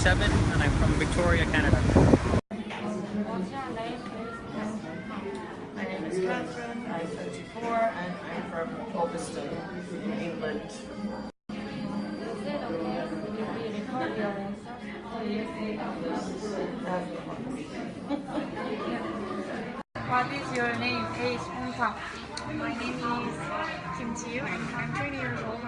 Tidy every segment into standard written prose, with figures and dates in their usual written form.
27 and I'm from Victoria, Canada. My name is Catherine, I'm 34 and I'm from Galveston, England. What is your name, age, hometown? My name is Kim Ji-yu and I'm 20 years old.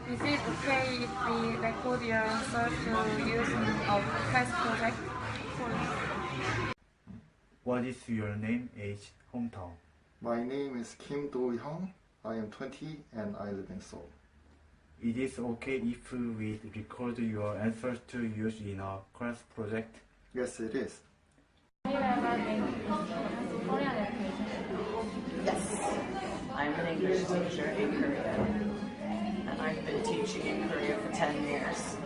Is it okay if we record your answer to use in our class project? What is your name, age, hometown? My name is Kim Do-hyung. I am 20 and I live in Seoul. It is okay if we record your answers to use in our class project? Yes, it is. Yes, I'm an English teacher in Korea and I've been teaching in Korea for 10 years.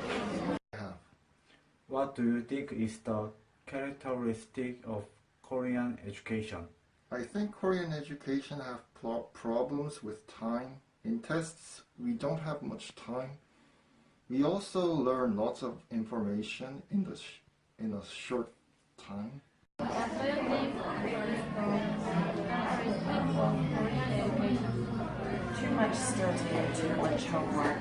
What do you think is the characteristic of Korean education? I think Korean education have problems with time. In tests, we don't have much time. We also learn lots of information in a short time. Too much study and too much homework.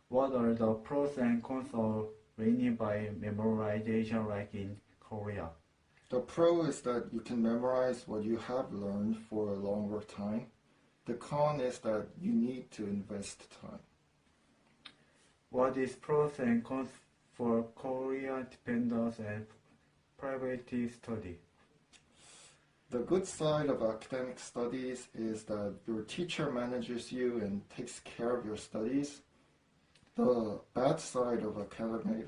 What are the pros and cons of learning by memorization like in Korea? The pro is that you can memorize what you have learned for a longer time. The con is that you need to invest time. What is pros and cons for Korean dependence and private study? The good side of academic studies is that your teacher manages you and takes care of your studies. The bad side of academic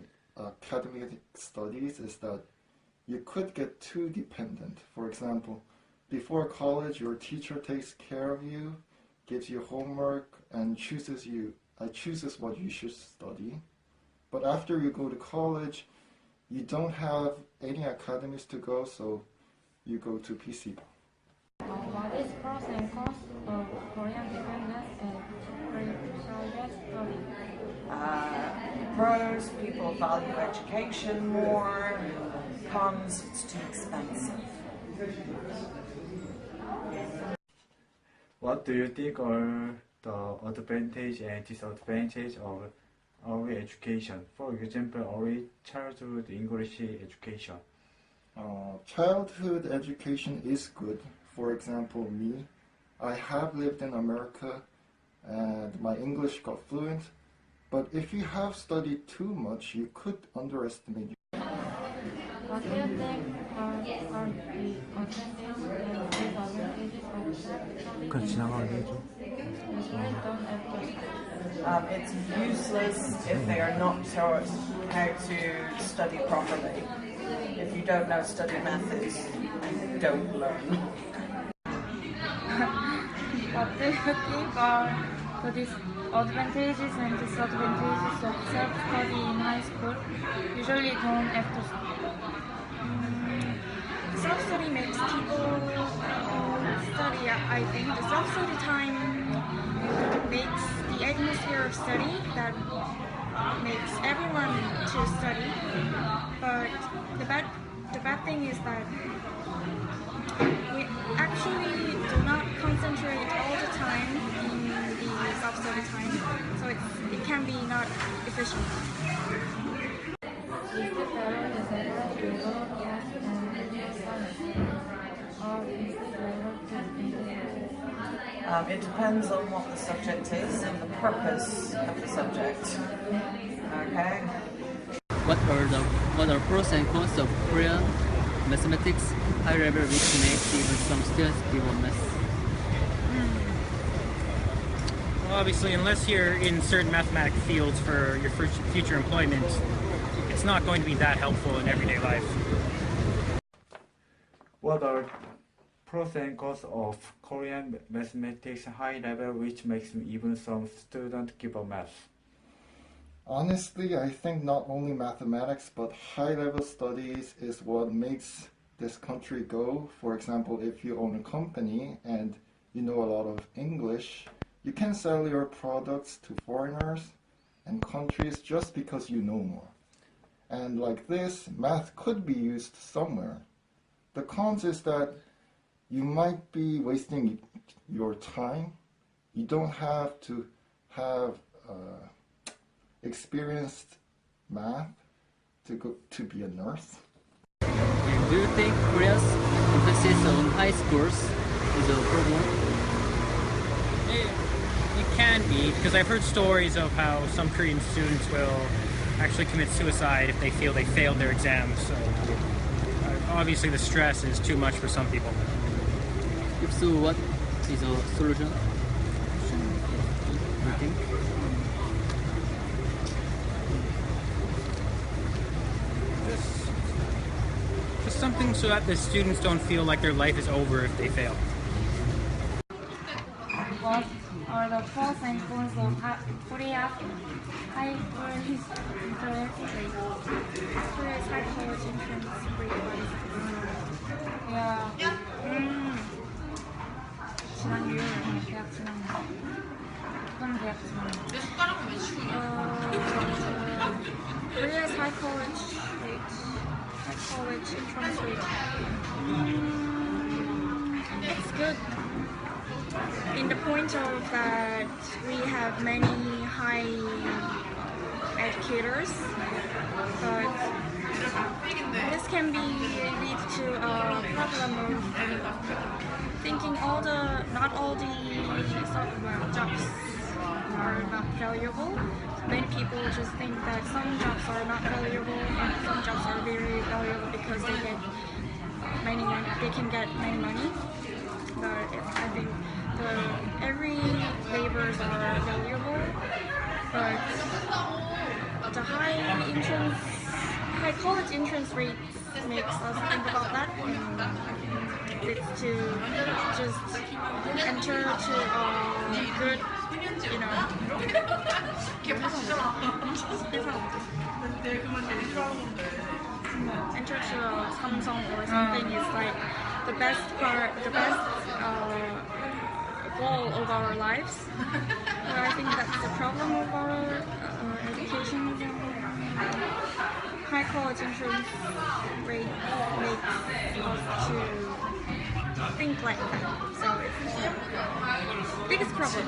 studies is that you could get too dependent. For example, before college, your teacher takes care of you, gives you homework, and chooses what you should study. But after you go to college, you don't have any academies to go, so you go to PC. What is pros and cons of Korean dependence and private study? Pros, people value education more. Cons, it's too expensive. What do you think are the advantage and disadvantage of early education? For example, early childhood English education. Childhood education is good. For example, me, I have lived in America and my English got fluent. But if you have studied too much, you could underestimate. What do you think are the advantages and disadvantages of It's useless if they are not taught how to study properly. If you don't know study methods, don't learn. What do you think are the advantages and disadvantages of self-study in high school, usually done after school? Self-study makes people study, I think. The self-study time makes the atmosphere of study that makes everyone to study. But the bad thing is that we actually do not concentrate all the time in the self-study time, so it can be not efficient. It depends on what the subject is and the purpose of the subject. Okay? What are pros and cons of Korean mathematics high level, which makes even some students give a mess? Well, obviously, unless you're in certain mathematical fields for your future employment, it's not going to be that helpful in everyday life. What are pros and cons of Korean mathematics high level, which makes even some students give a mess? Honestly, I think not only mathematics, but high-level studies is what makes this country go. For example, if you own a company and you know a lot of English, You can sell your products to foreigners and countries just because you know more. And like this, math could be used somewhere. The cons is that you might be wasting your time. You don't have to have experienced math to be a nurse. Do you think Korea's emphasis on high scores is a problem? It can be, because I've heard stories of how some Korean students will actually commit suicide if they feel they failed their exams. So obviously the stress is too much for some people. If so, what is a solution? You think? Just something so that the students don't feel like their life is over if they fail. What are the pros and cons of Korea high college Korea's high college entrance rate? Yeah. 진학률, 대학 진학률. 그건 대학 진학률. Korea's high college rate, high college entrance rate. It's good. In the point of that we have many high educators, but this can be lead to a problem of thinking not all the jobs are not valuable. Many people just think that some jobs are not valuable and some jobs are very valuable because they get many money. They can get many money. But I think every labors are valuable, but the high college entrance rate makes us think about that. It's to just enter to a good, enter to a Samsung or something is like the best goal of our lives. But I think that's the problem of our education. High college entrance rate makes us to think like that. So it's the biggest problem.